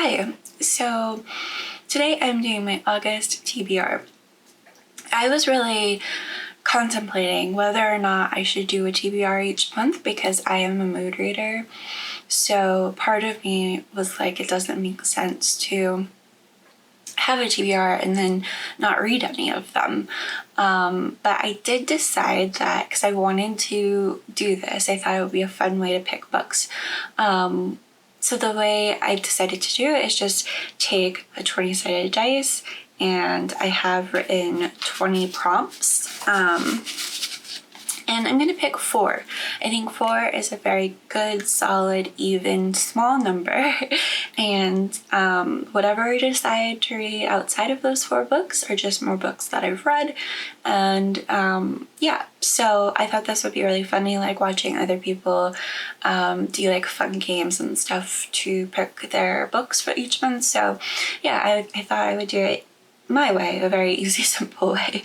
Hi, so today I'm doing my August TBR. I was really contemplating whether or not I should do a TBR each month because I am a mood reader. So part of me was like, it doesn't make sense to have a TBR and then not read any of them. But I did decide that because I wanted to do this, I thought it would be a fun way to pick books. So the way I decided to do it is just take a 20-sided dice, and I have written 20 prompts. And I'm going to pick 4. I think 4 is a very good, solid, even, small number. And whatever I decide to read outside of those 4 books are just more books that I've read. And yeah, so I thought this would be really funny, like watching other people do like fun games and stuff to pick their books for each month. So yeah, I thought I would do it my way, a very easy, simple way.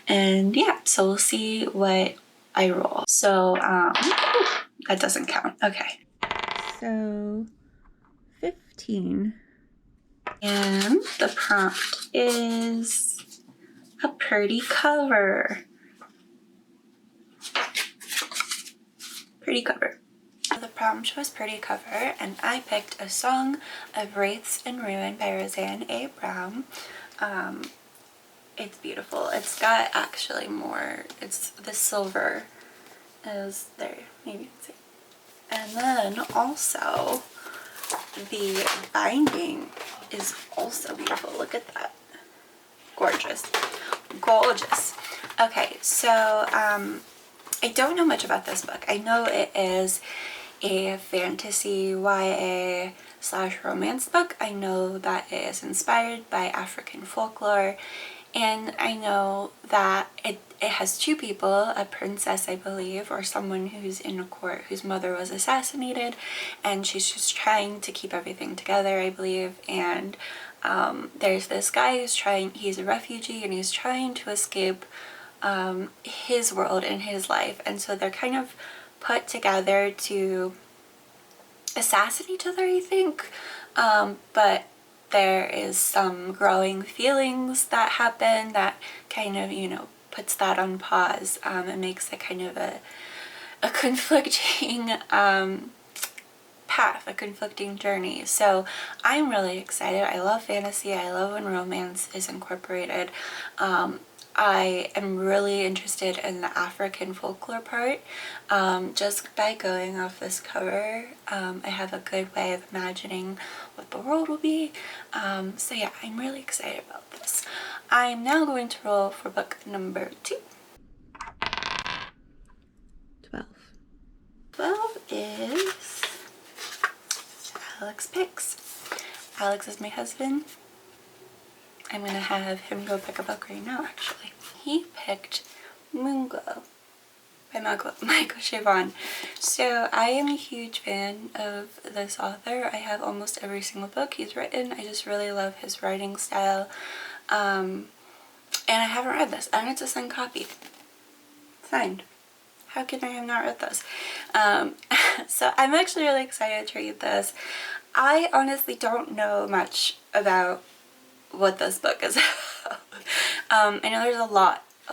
And yeah, so we'll see what I roll. So that doesn't count. Okay. So 15. And the prompt is a pretty cover. Pretty cover. The prompt was pretty cover, and I picked A Song of Wraiths and Ruin by Roseanne A. Brown. It's beautiful. It's got actually more, it's the silver is there, maybe you can see. And then also the binding is also beautiful. Look at that. Gorgeous. Gorgeous. Okay, so I don't know much about this book. I know it is a fantasy YA / romance book. I know that it is inspired by African folklore, and I know that it has 2 people, a princess, I believe, or someone who's in a court whose mother was assassinated, and she's just trying to keep everything together, I believe. And there's this guy he's a refugee, and he's trying to escape his world and his life, and so they're kind of put together to assassinate each other, I think. But there is some growing feelings that happen that kind of, puts that on pause. It makes it kind of a conflicting path, a conflicting journey. So I'm really excited. I love fantasy. I love when romance is incorporated. I am really interested in the African folklore part. Just by going off this cover, I have a good way of imagining what the world will be. So yeah, I'm really excited about this. I'm now going to roll for book number 2. 12. 12 is Alex picks. Alex is my husband. I'm gonna have him go pick a book right now, actually. He picked Moonglo by Michael Chabon. So I am a huge fan of this author. I have almost every single book he's written. I just really love his writing style. And I haven't read this, and it's a signed copy. Signed. How can I have not read this? So I'm actually really excited to read this. I honestly don't know much about what this book is about. I know there's a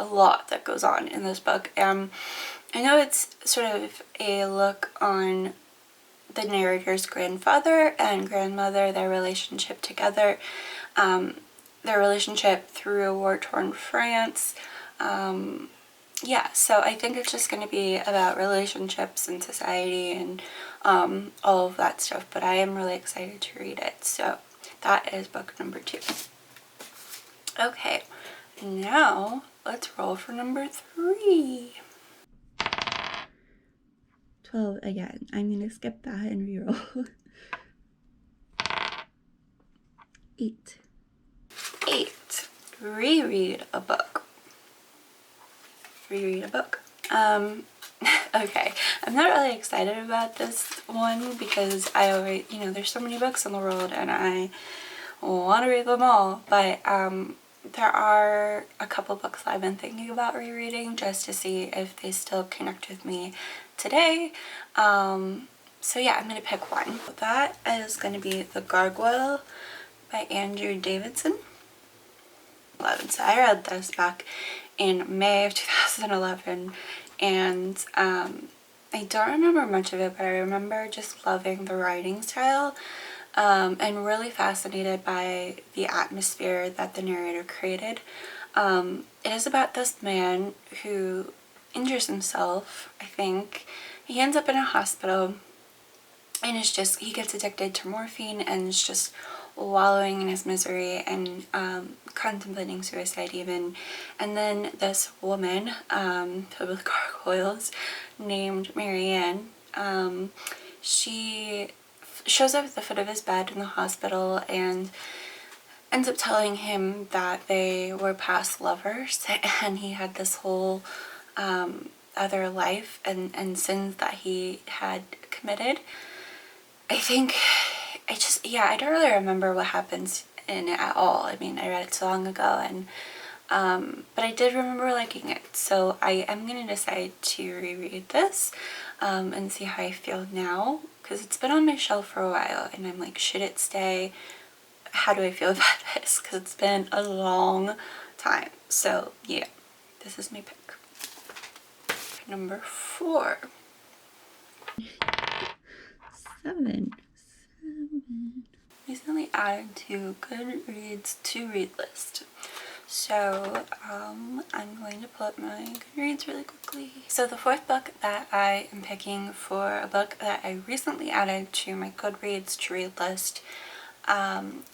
lot that goes on in this book. I know it's sort of a look on the narrator's grandfather and grandmother, their relationship together, their relationship through a war-torn France. Yeah, so I think it's just going to be about relationships and society and all of that stuff, but I am really excited to read it. So that is book number 2. Okay, now let's roll for number 3. 12 again. I'm going to skip that and reroll. 8. 8. Reread a book. Reread a book. Okay, I'm not really excited about this one because I already, there's so many books in the world and I want to read them all, but there are a couple books that I've been thinking about rereading just to see if they still connect with me today. So yeah, I'm gonna pick one. That is gonna be The Gargoyle by Andrew Davidson. So I read this back in May of 2011, and I don't remember much of it, but I remember just loving the writing style, and really fascinated by the atmosphere that the narrator created. It is about this man who injures himself, I think. He ends up in a hospital, and he gets addicted to morphine and is just wallowing in his misery and contemplating suicide even. And then this woman, filled with gargoyles, named Marianne, she shows up at the foot of his bed in the hospital and ends up telling him that they were past lovers and he had this whole other life and sins that he had committed. I think I don't really remember what happens in it at all. I mean, I read it so long ago, and but I did remember liking it. So I am gonna decide to reread this and see how I feel now, because it's been on my shelf for a while, and I'm like, should it stay? How do I feel about this? Because it's been a long time. So yeah, this is my pick. Number 4. 7. Recently added to Goodreads to read list. So I'm going to pull up my Goodreads really quickly. So the 4th book that I am picking for a book that I recently added to my Goodreads to read list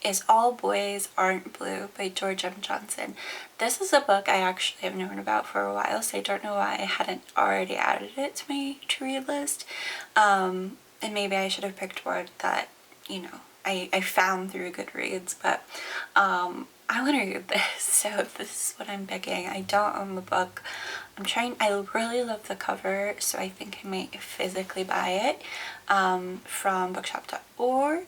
is All Boys Aren't Blue by George M. Johnson. This is a book I actually have known about for a while, so I don't know why I hadn't already added it to my to read list. And maybe I should have picked one that, you know, I found through Goodreads, but I want to read this, so this is what I'm picking. I don't own the book. I really love the cover, so I think I might physically buy it from bookshop.org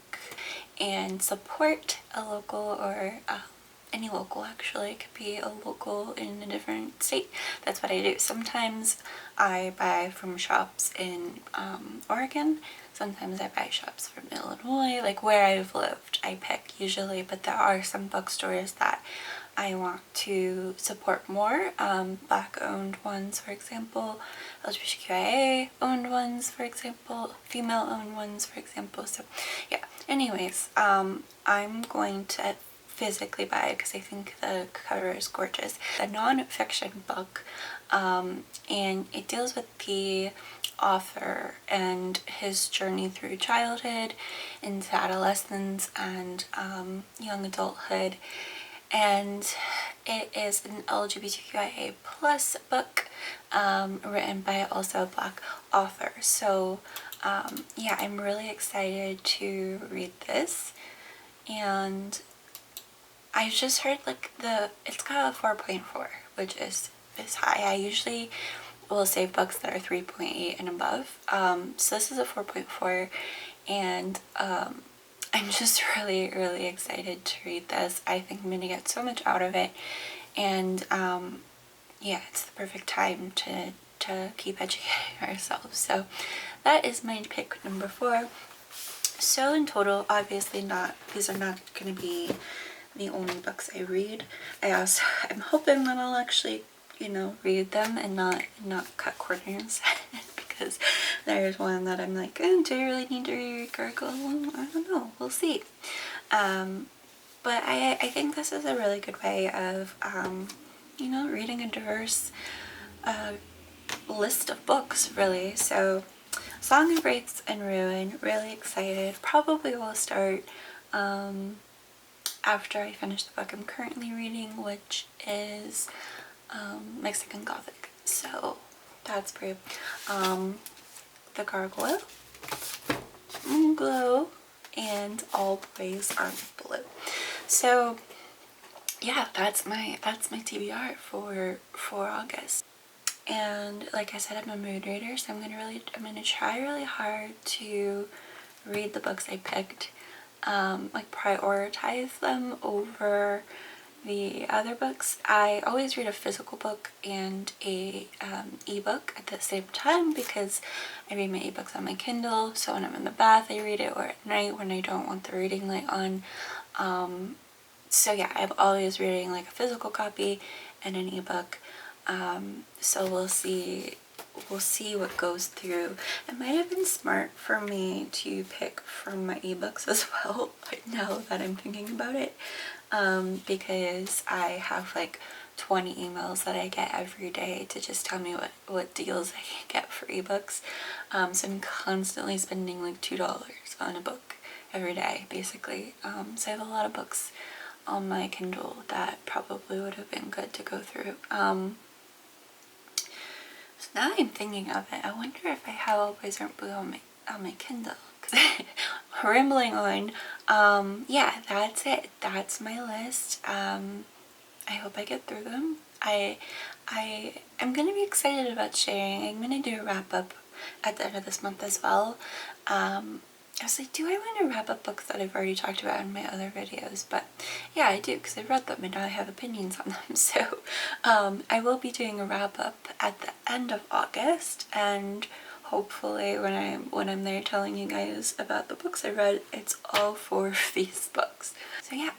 and support a local, or any local actually. It could be a local in a different state. That's what I do. Sometimes I buy from shops in Oregon. Sometimes I buy shops from Illinois, like where I've lived I pick usually, but there are some bookstores that I want to support more. Black owned ones, for example, LGBTQIA owned ones, for example, female owned ones, for example. So yeah, anyways, I'm going to physically buy it because I think the cover is gorgeous. A non-fiction book, and it deals with the author and his journey through childhood into adolescence and young adulthood, and it is an LGBTQIA plus book, written by also a Black author. So yeah, I'm really excited to read this, and I've just heard like it's got a 4.4, which is high. I usually will save books that are 3.8 and above. So this is a 4.4, and I'm just really, really excited to read this. I think I'm gonna get so much out of it, and yeah, it's the perfect time to keep educating ourselves. So that is my pick number 4. So in total, obviously these are not gonna be the only books I read. I'm hoping that I'll actually, you know, read them and not cut corners because there's one that I'm like, oh, do I really need to read Gargoyle? I don't know, we'll see. But I think this is a really good way of you know, reading a diverse list of books, really. So Song of Wraiths and Ruin, really excited. Probably will start after I finish the book I'm currently reading, which is Mexican Gothic. So that's brave. The Gargoyle, Moonglo, and All Boys Aren't Blue. So yeah, that's my TBR for August. And like I said, I'm a mood reader, so I'm gonna try really hard to read the books I picked, like prioritize them over the other books, I always read a physical book and a ebook at the same time, because I read my ebooks on my Kindle, so when I'm in the bath I read it, or at night when I don't want the reading light on. So yeah, I'm always reading like a physical copy and an ebook. So we'll see what goes through. It might have been smart for me to pick from my ebooks as well, now that I'm thinking about it, because I have like 20 emails that I get every day to just tell me what deals I can get for ebooks. So I'm constantly spending like $2 on a book every day, basically. So I have a lot of books on my Kindle that probably would have been good to go through. So now I'm thinking of it, I wonder if I have All Boys Aren't Blue on my Kindle. Rambling on. Yeah, that's it. That's my list. I hope I get through them. I am gonna be excited about sharing. I'm gonna do a wrap up at the end of this month as well. I was like, do I want to wrap up books that I've already talked about in my other videos? But yeah, I do, because I've read them and now I have opinions on them. So I will be doing a wrap up at the end of August, and hopefully when I'm there telling you guys about the books I read, it's all 4 of these books. So yeah.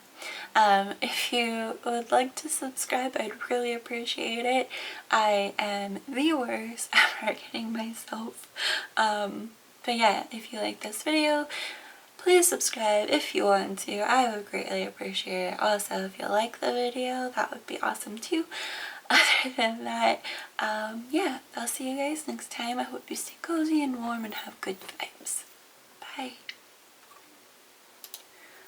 If you would like to subscribe, I'd really appreciate it. I am the worst at marketing myself. But yeah, if you like this video, please subscribe if you want to. I would greatly appreciate it. Also, if you like the video, that would be awesome too. Other than that, yeah, I'll see you guys next time. I hope you stay cozy and warm and have good vibes. Bye.